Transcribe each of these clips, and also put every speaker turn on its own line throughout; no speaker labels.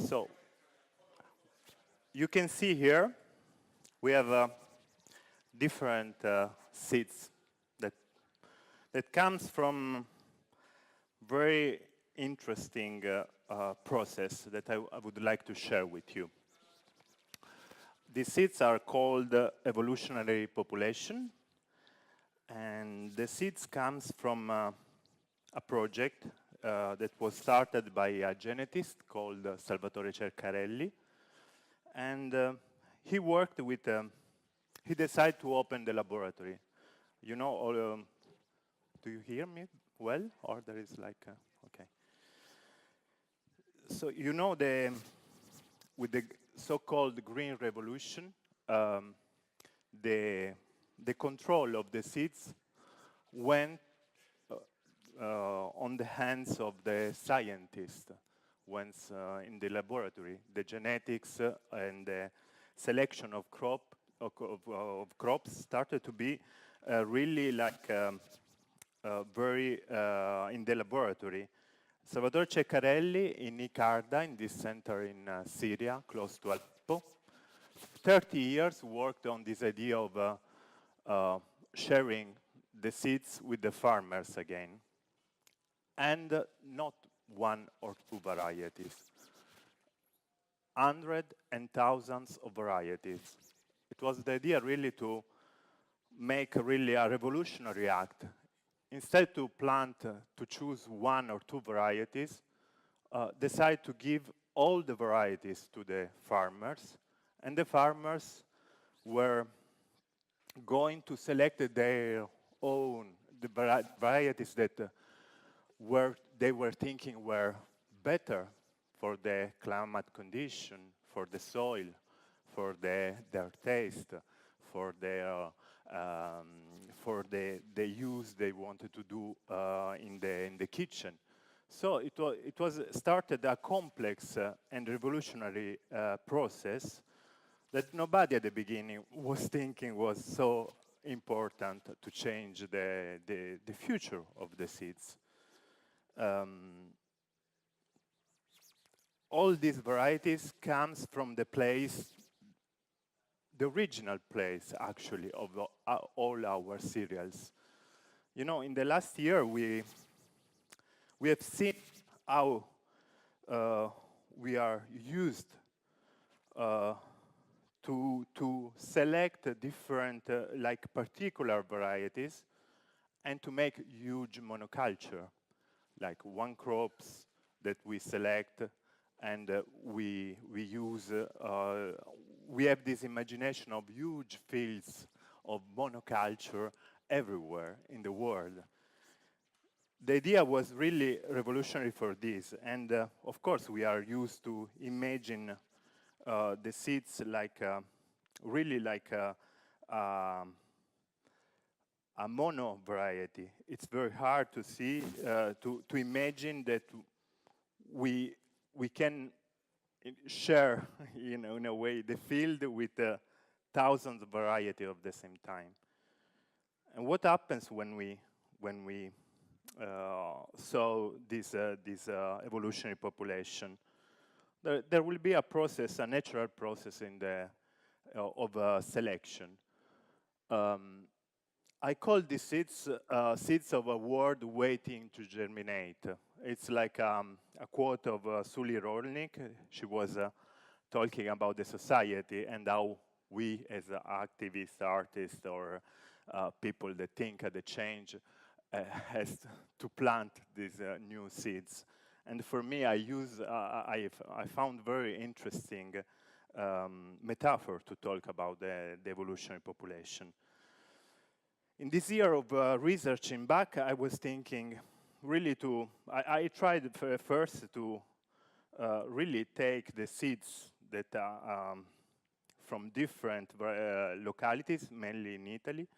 So you can see here we have different seeds that comes from very interesting process that I would like to share with you. These seeds are called evolutionary population, and the seeds comes from a project that was started by a genetist called Salvatore Ceccarelli, and he worked with, he decided to open the laboratory. You know, all, do you hear me well, or there is like, okay. So you know, with the so-called Green Revolution, the control of the seeds went on the hands of the scientists once in the laboratory. The genetics and the selection of crops started to be really like very in the laboratory. Salvatore Ceccarelli in Icarda, in this center in Syria, close to Aleppo, 30 years worked on this idea of sharing the seeds with the farmers again, and not one or two varieties, hundreds and thousands of varieties. It was the idea really to make really a revolutionary act. Instead to plant, to choose one or two varieties, decide to give all the varieties to the farmers, and the farmers were going to select their own, the varieties that they were thinking were better for the climate condition, for the soil, for their taste, for their for the use they wanted to do in the kitchen. So it was started a complex and revolutionary process that nobody at the beginning was thinking was so important to change the future of the seeds. All these varieties comes from the place, the original place, actually, of all our cereals. You know, in the last year, we have seen how we are used to select different, like particular varieties, and to make huge monoculture, like one crops that we select, and we use. We have this imagination of huge fields of monoculture everywhere in the world. The idea was really revolutionary for this, and of course we are used to imagine the seeds like really like a mono variety. It's very hard to see, to imagine that we can share, you know, in a way, the field with thousands of varieties at the same time. And what happens when we saw this evolutionary population? There will be a process, a natural process in the of selection. I call these seeds seeds of a world waiting to germinate. It's like a quote of Sully Rolnick. She was talking about the society and how we as activists, artists, or people that think at the change has to plant these new seeds. And for me, I found very interesting metaphor to talk about the evolutionary population. In this year of researching back, I was thinking really I tried first to really take the seeds that are from different localities, mainly in Italy,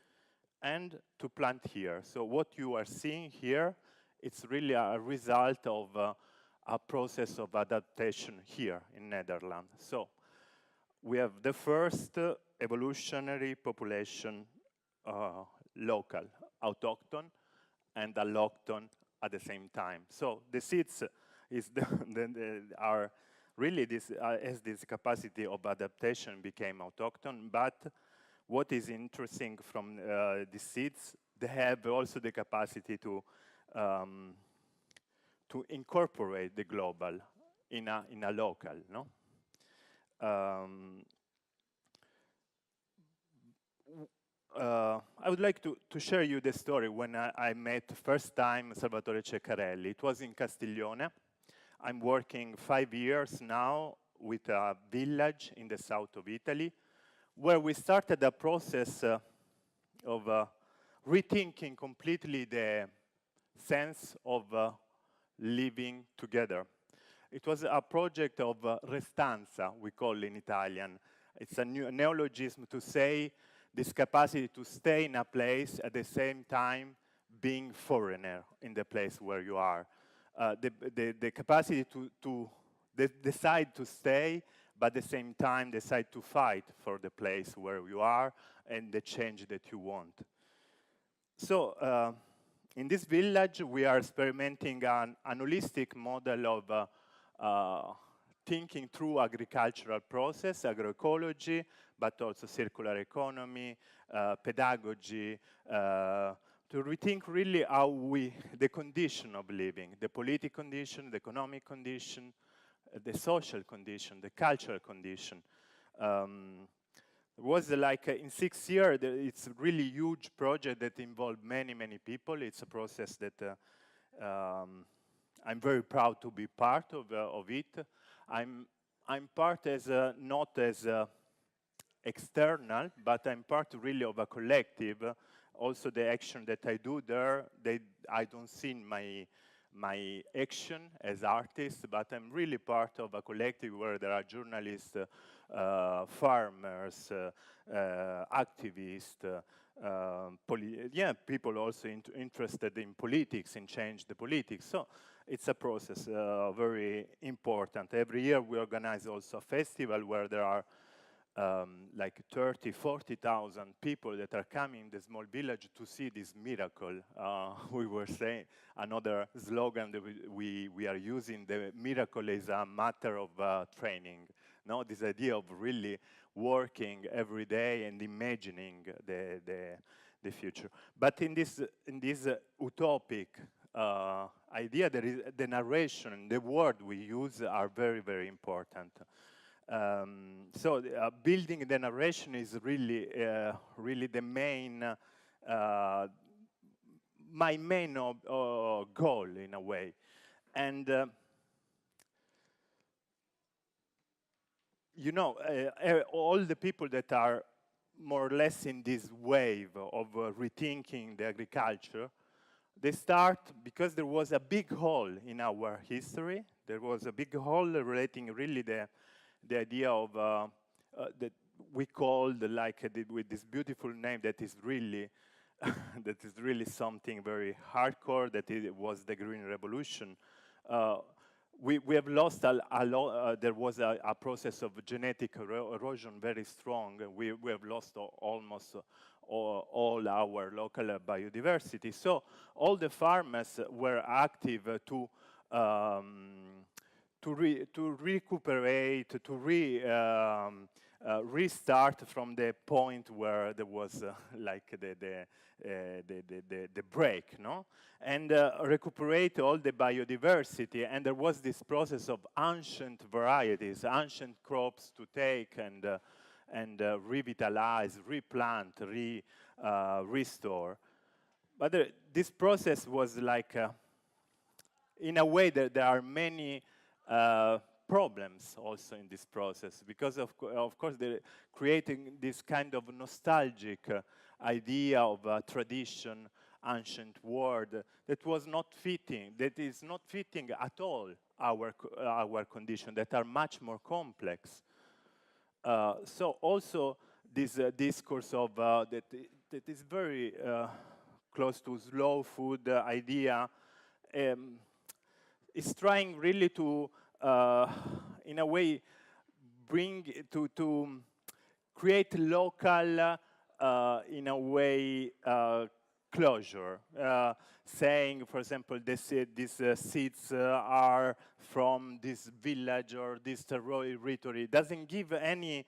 and to plant here. So what you are seeing here, it's really a result of a process of adaptation here in Netherlands. So we have the first evolutionary population, local, autochthon, and allochthon at the same time. So the seeds are really this has this capacity of adaptation, became autochthon. But what is interesting from the seeds, they have also the capacity to incorporate the global in a local, no? I would like to share you the story when I met first time Salvatore Ceccarelli. It was in Castiglione. I'm working 5 years now with a village in the south of Italy, where we started a process of rethinking completely the sense of living together. It was a project of restanza, we call in Italian. It's a new neologism to say this capacity to stay in a place at the same time being foreigner in the place where you are. The capacity to decide to stay, but at the same time decide to fight for the place where you are and the change that you want. So in this village, we are experimenting an holistic model of thinking through agricultural process, agroecology, but also circular economy, pedagogy, to rethink really how the condition of living, the political condition, the economic condition, the social condition, the cultural condition. It was like in 6 years, it's a really huge project that involved many, many people. It's a process that I'm very proud to be part of it. I'm part as not as external, but I'm part really of a collective. Also, the action that I do there, I don't see my action as artist, but I'm really part of a collective where there are journalists, farmers, activists, people also interested in politics and change the politics. So it's a process very important. Every year we organize also a festival where there are like 30, 40,000 people that are coming in the small village to see this miracle. We were saying, another slogan that we are using, the miracle is a matter of training. No, this idea of really working every day and imagining the future. But in this utopic idea, there is the narration, the word we use are very, very important. So building the narration is really, really the main, my main goal in a way. And you know, all the people that are more or less in this wave of rethinking the agriculture, they start because there was a big hole in our history. There was a big hole relating really the idea of that we called with this beautiful name that is really that is really something very hardcore. That it was the Green Revolution. We have lost a lot. There was a process of genetic erosion very strong. We have lost almost all our local biodiversity. So all the farmers were active to recuperate, to restart from the point where there was like the break, no? And recuperate all the biodiversity. And there was this process of ancient varieties, ancient crops to take and revitalize, replant, restore. But this process was like, in a way that there are many problems also in this process, because of course they're creating this kind of nostalgic idea of tradition, ancient word that was not fitting, that is not fitting at all our condition, that are much more complex. So also this discourse of that is very close to slow food idea is trying really to, in a way, bring to create local, in a way, closure, saying, for example, these seeds are from this village or this territory. Doesn't give any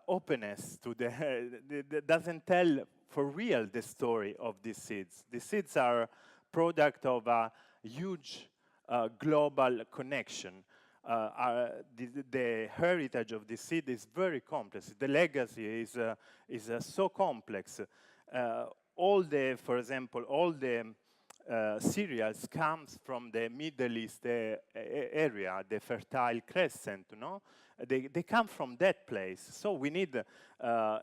openness to the doesn't tell for real the story of these seeds. The seeds are product of a huge global connection. The heritage of the seed is very complex. The legacy is so complex. For example, all the cereals comes from the Middle East area, the Fertile Crescent, no? They come from that place. So we need,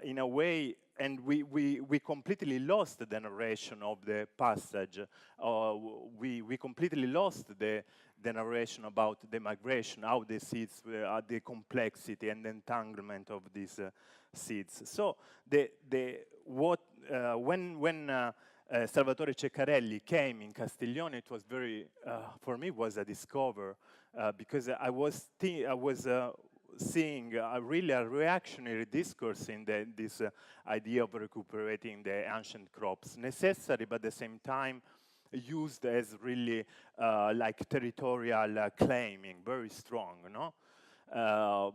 in a way, and we completely lost the narration of the passage. We completely lost the narration about the migration, how the seeds, the complexity and the entanglement of these seeds. So when Salvatore Ceccarelli came in Castiglione, it was very, for me, was a discover because I was seeing really a reactionary discourse in this idea of recuperating the ancient crops, necessary but at the same time used as really like territorial claiming, very strong, no? I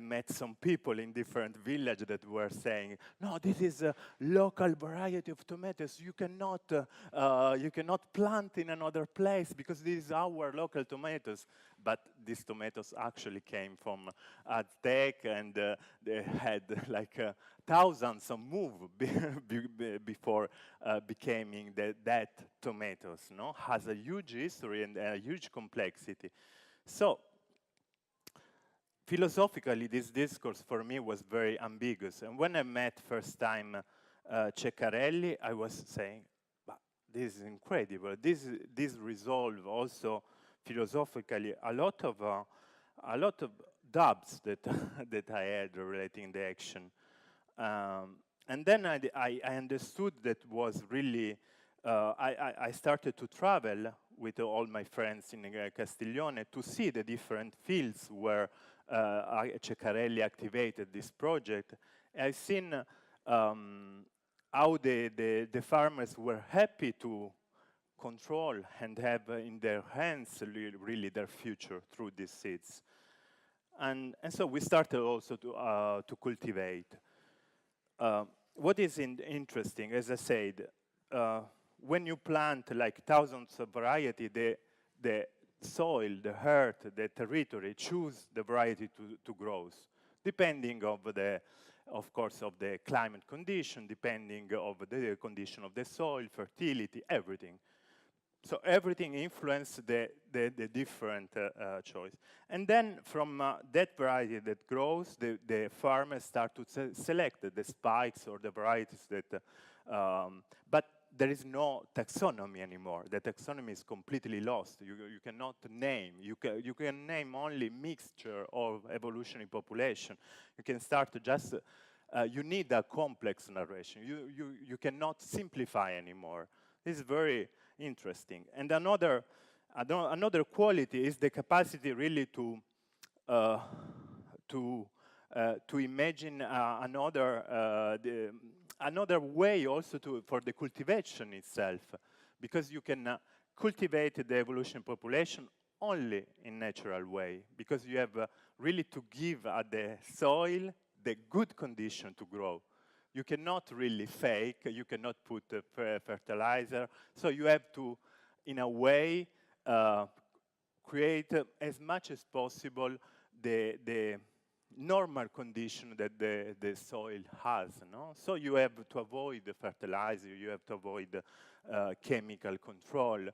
met some people in different villages that were saying, no, this is a local variety of tomatoes. You cannot plant in another place because this is our local tomatoes. But these tomatoes actually came from Aztec, and they had like thousands of moves before becoming that tomatoes. No, has a huge history and a huge complexity. So philosophically, this discourse for me was very ambiguous. And when I met first time Ceccarelli, I was saying, this is incredible. This resolve also philosophically a lot of doubts that that I had relating the action. And then I understood that was really, I started to travel with all my friends in Castiglione to see the different fields where Ceccarelli activated this project. I've seen how the farmers were happy to control and have in their hands really their future through these seeds. And so we started also to cultivate. What is interesting, as I said, when you plant like thousands of variety, the soil, the earth, the territory choose the variety to grow, depending of course, of the climate condition, depending of the condition of the soil, fertility, everything. So everything influences the different choice. And then from that variety that grows, the farmers start to select the spikes or the varieties that, but there is no taxonomy anymore. The taxonomy is completely lost. You cannot name. You can name only mixture of evolutionary population. You can start to just, you need a complex narration. You cannot simplify anymore. This is very interesting. And another quality is the capacity really to imagine another way also for the cultivation itself, because you can cultivate the evolution population only in natural way, because you have really to give the soil the good condition to grow. You cannot really fake, you cannot put fertilizer, so you have to, in a way, create as much as possible the normal condition that the soil has, no? So you have to avoid the fertilizer, you have to avoid chemical control.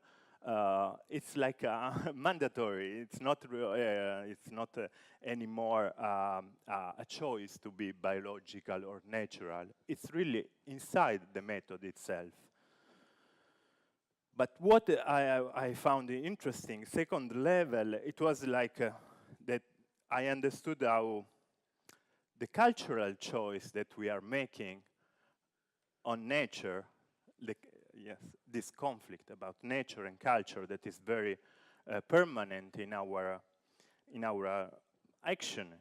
It's like mandatory. It's not anymore a choice to be biological or natural. It's really inside the method itself. But what I found interesting, second level, it was like that I understood how the cultural choice that we are making on nature, this conflict about nature and culture that is very permanent in our action,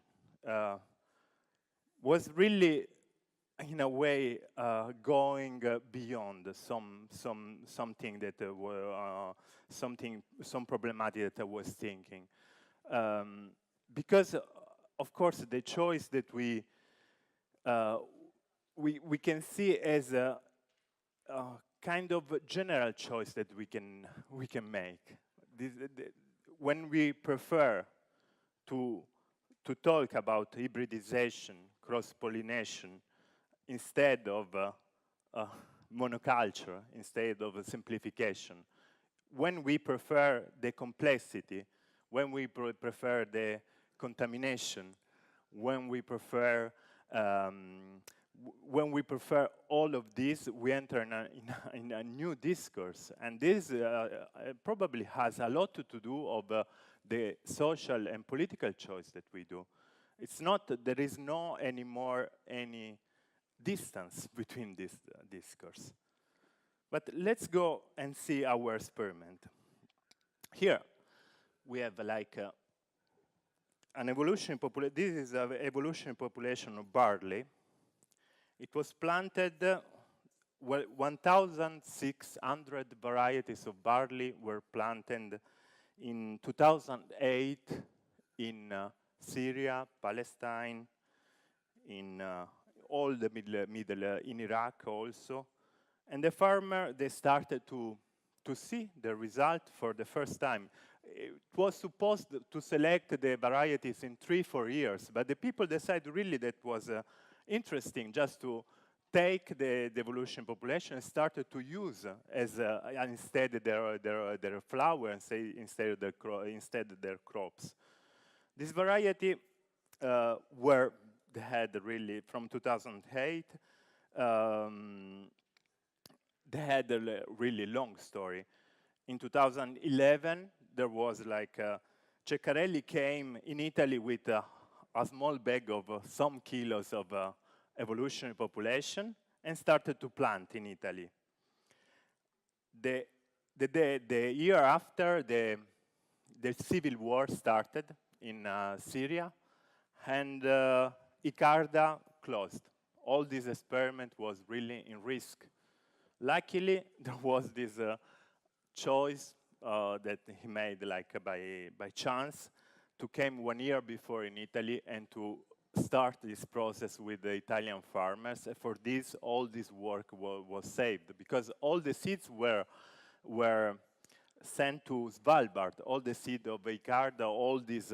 was really in a way, going beyond something that were some problematic that I was thinking, because of course the choice that we can see as a kind of general choice that we can make. When we prefer to talk about hybridization, cross-pollination, instead of monoculture, instead of simplification, when we prefer the complexity, when we prefer the contamination, when we prefer all of this, we enter in a new discourse, and this probably has a lot to do of the social and political choice that we do. It's not that there is no anymore any distance between this discourse. But let's go and see our experiment. Here we have like an evolution population. This is an evolution population of barley. It was planted, 1,600 varieties of barley were planted in 2008 in Syria, Palestine, in all the middle in Iraq also. And the farmer, they started to see the result for the first time. It was supposed to select the varieties in 3-4 years, but the people decided really that was interesting just to take the evolution population and started to use as instead their flower and say instead their crops. This variety they had really from 2008. They had a really long story. In 2011, there was like Ceccarelli came in Italy with a small bag of some kilos of evolutionary population and started to plant in Italy. The year after, the civil war started in Syria, and Icarda closed. All this experiment was really in risk. Luckily, there was this choice that he made like by chance to come 1 year before in Italy and to start this process with the Italian farmers. For this, all this work was saved because all the seeds were sent to Svalbard. All the seed of Icarda, all this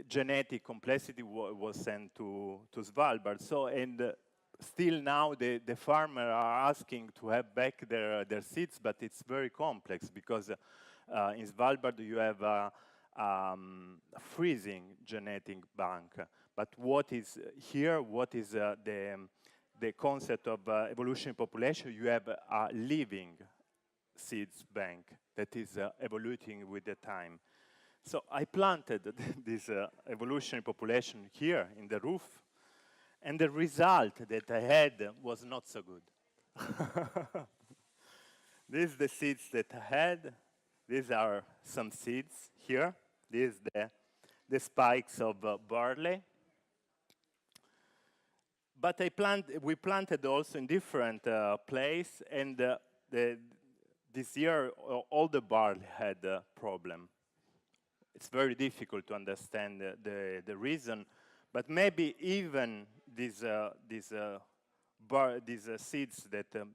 genetic complexity was sent to Svalbard. So, and still now the farmers are asking to have back their seeds, but it's very complex because in Svalbard you have a freezing genetic bank. But what is here, what is the concept of evolution population? You have a living seeds bank that is evolving with the time. So I planted this evolutionary population here in the roof, and the result that I had was not so good. These are the seeds that I had. These are some seeds here. These are the spikes of barley. But we planted also in different places, and this year all the barley had a problem. It's very difficult to understand the reason, but maybe even these seeds that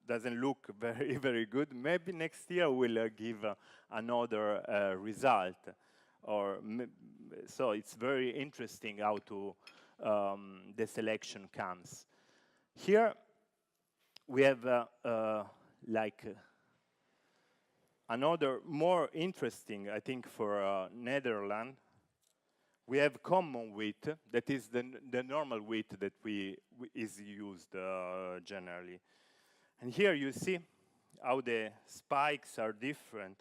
doesn't look very good, maybe next year will give another result. So it's very interesting how the selection comes. Here we have another more interesting, I think, for Netherlands. We have common wheat, that is the normal wheat that is used generally. And here you see how the spikes are different,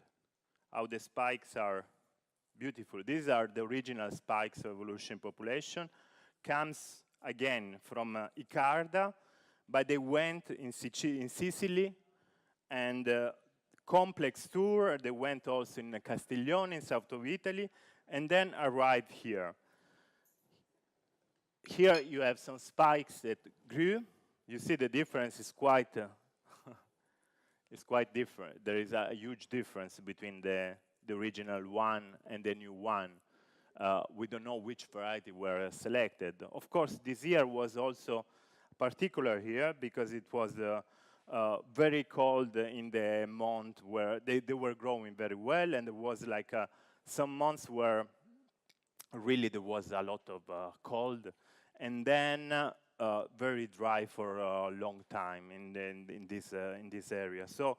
how the spikes are beautiful. These are the original spikes of evolution population. Comes again from Icarda, but they went in Sicily, and complex tour. They went also in Castiglione, in south of Italy, and then arrived here. Here you have some spikes that grew, You see the difference is quite is quite different. There is a huge difference between the original one and the new one. We don't know which variety were selected. Of course, this year was also particular here because it was very cold in the month where they were growing very well, and there was like some months where really there was a lot of cold, and then very dry for a long time in this area. So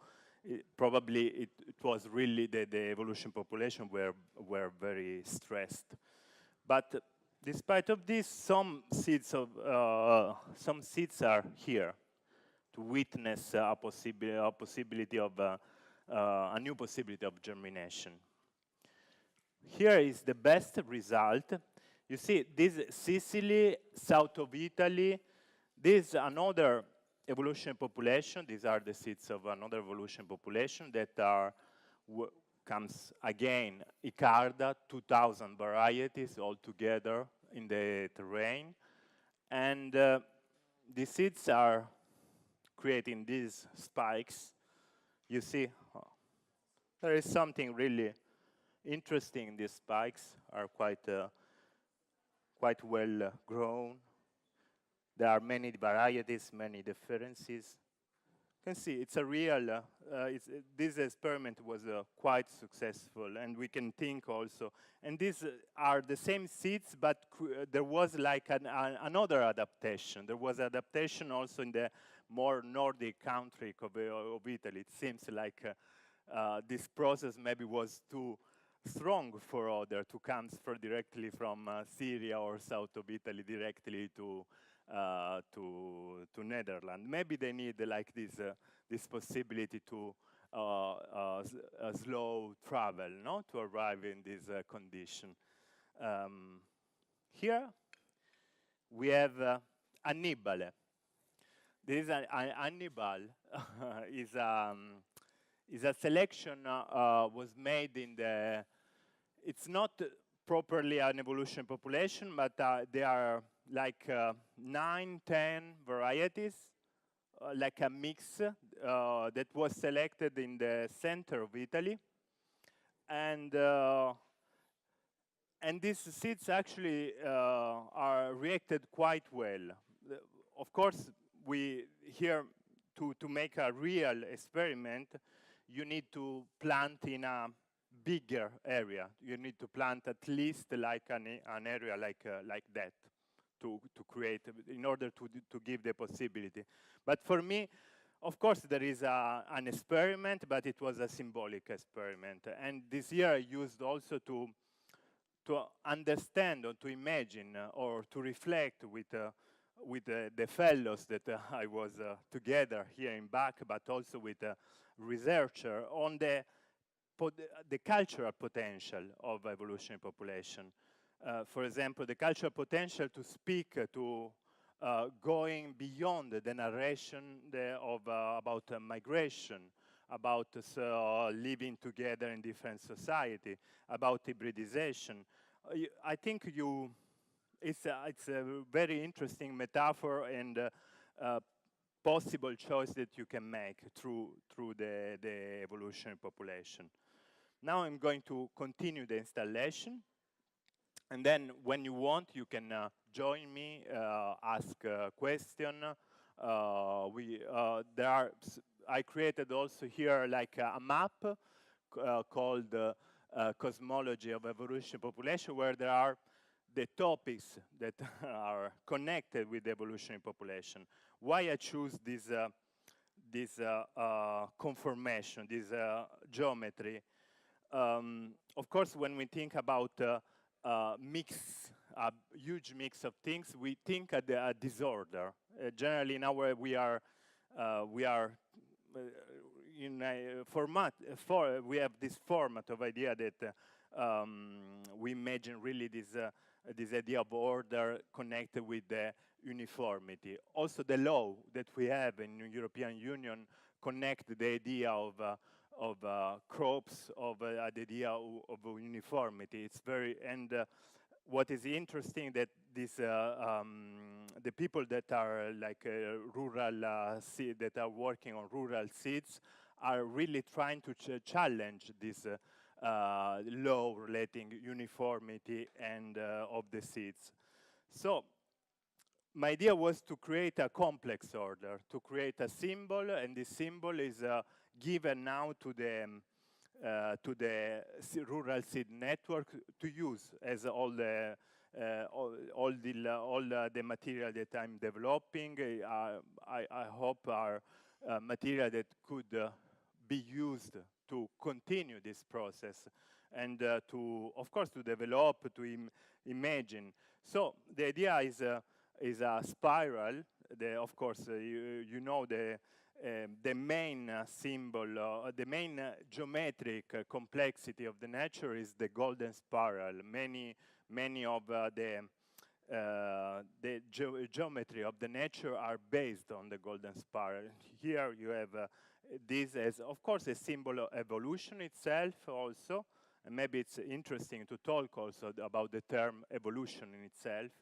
probably it was really the evolution population were very stressed. But despite of this, some seeds are here to witness a possibility of a new possibility of germination. Here is the best result. You see, this Sicily, south of Italy, this is another evolution population. These are the seeds of another evolution population that are comes again, Icarda, 2,000 varieties altogether in the terrain. And the seeds are creating these spikes. You see, there is something really interesting. These spikes are quite well grown. There are many varieties, many differences. You can see it's a real, this experiment was quite successful, and we can think also, and these are the same seeds, but there was like another adaptation. There was adaptation also in the more Nordic country of Italy. It seems like this process maybe was too strong for others to come directly from Syria or south of Italy directly to Netherlands. Maybe they need like this possibility to slow travel, no, to arrive in this condition. Here we have Annibale. This is Annibal is a selection was made in the. It's not properly an evolution population, but there are like 9, 10 varieties, like a mix that was selected in the center of Italy. And these seeds actually are reacted quite well. Of course, we here to make a real experiment, you need to plant in a bigger area. You need to plant at least like an area like that to create, in order to give the possibility. But for me, of course, there is an experiment, but it was a symbolic experiment. And this year I used also to understand or to imagine or to reflect with the fellows that I was together here in back, but also with a researcher on the cultural potential of evolutionary population. For example, the cultural potential to speak to going beyond the narration about migration, about living together in different society, about hybridization. I think it's a very interesting metaphor and possible choice that you can make through the evolutionary population. Now I'm going to continue the installation, and then when you want, you can join me, ask a question. I created also here like a map called Cosmology of Evolution Population, where there are the topics that are connected with the evolutionary population. Why I choose this conformation, this geometry? Of course, when we think about a huge mix of things, we think at a disorder. Generally, now we are in a format. We have this format of idea that we imagine really this idea of order connected with the uniformity. Also, the law that we have in the European Union connect the idea of crops, of the idea of uniformity. It's very, and what is interesting that this the people that are like rural seed, that are working on rural seeds are really trying to challenge this law relating uniformity and of the seeds. So my idea was to create a complex order, to create a symbol, and this symbol is given now to the rural seed network to use as all the material that I'm developing. I hope are material that could be used to continue this process and to, of course, to develop, to imagine. So the idea is a spiral. Of course, you know the main symbol, the main geometric complexity of the nature is the golden spiral. Many of the geometry of the nature are based on the golden spiral. Here you have this as, of course, a symbol of evolution itself also. And maybe it's interesting to talk also about the term evolution in itself.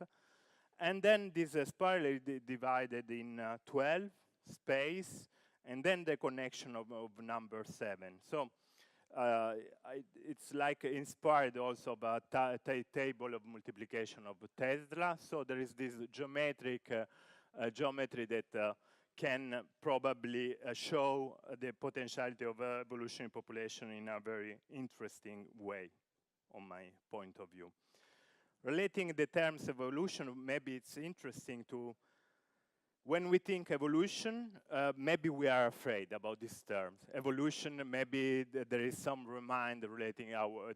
And then this spiral is divided in 12 space, and then the connection of number 7. So it's like inspired also by table of multiplication of Tesla. So there is this geometry that can probably show the potentiality of evolutionary population in a very interesting way, on my point of view. Relating the terms evolution, maybe it's interesting to, when we think evolution, maybe we are afraid about these terms. Evolution, maybe there is some reminder relating our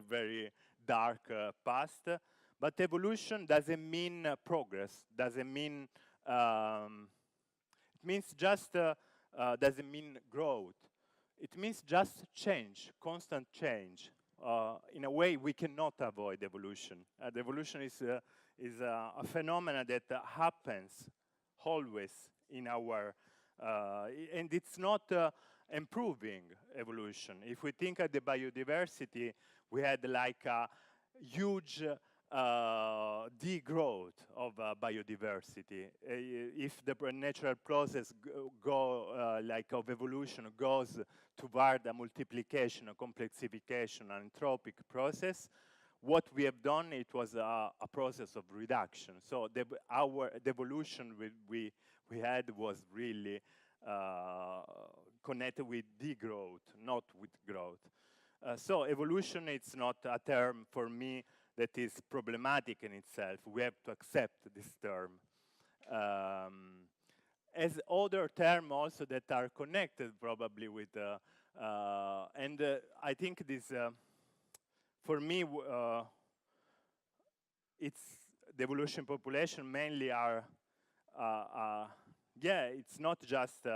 very dark past, but evolution doesn't mean progress, doesn't mean, it means just, doesn't mean growth. It means just change, constant change. In a way, we cannot avoid evolution. Evolution is a phenomenon that happens always in our, and it's not improving evolution. If we think of the biodiversity, we had like a huge degrowth of biodiversity. If the natural process of evolution goes toward a multiplication, a complexification, an anthropic process, what we have done, it was a process of reduction. So the evolution we had was really connected with degrowth, not with growth. So evolution, it's not a term for me that is problematic in itself. We have to accept this term. As other terms also that are connected probably with, and I think this, for me, it's the evolution population mainly are, yeah, it's not just,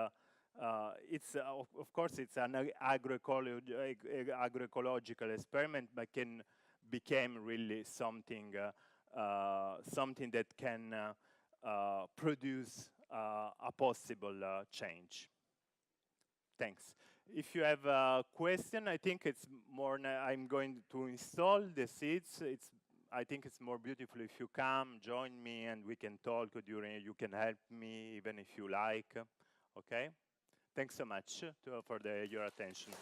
it's, of course, it's an agroecological experiment, but can became really something, something that can produce a possible change. Thanks. If you have a question, I think it's more, I'm going to install the seeds. I think it's more beautiful if you come, join me, and we can talk during, you can help me even if you like, okay? Thanks so much for your attention.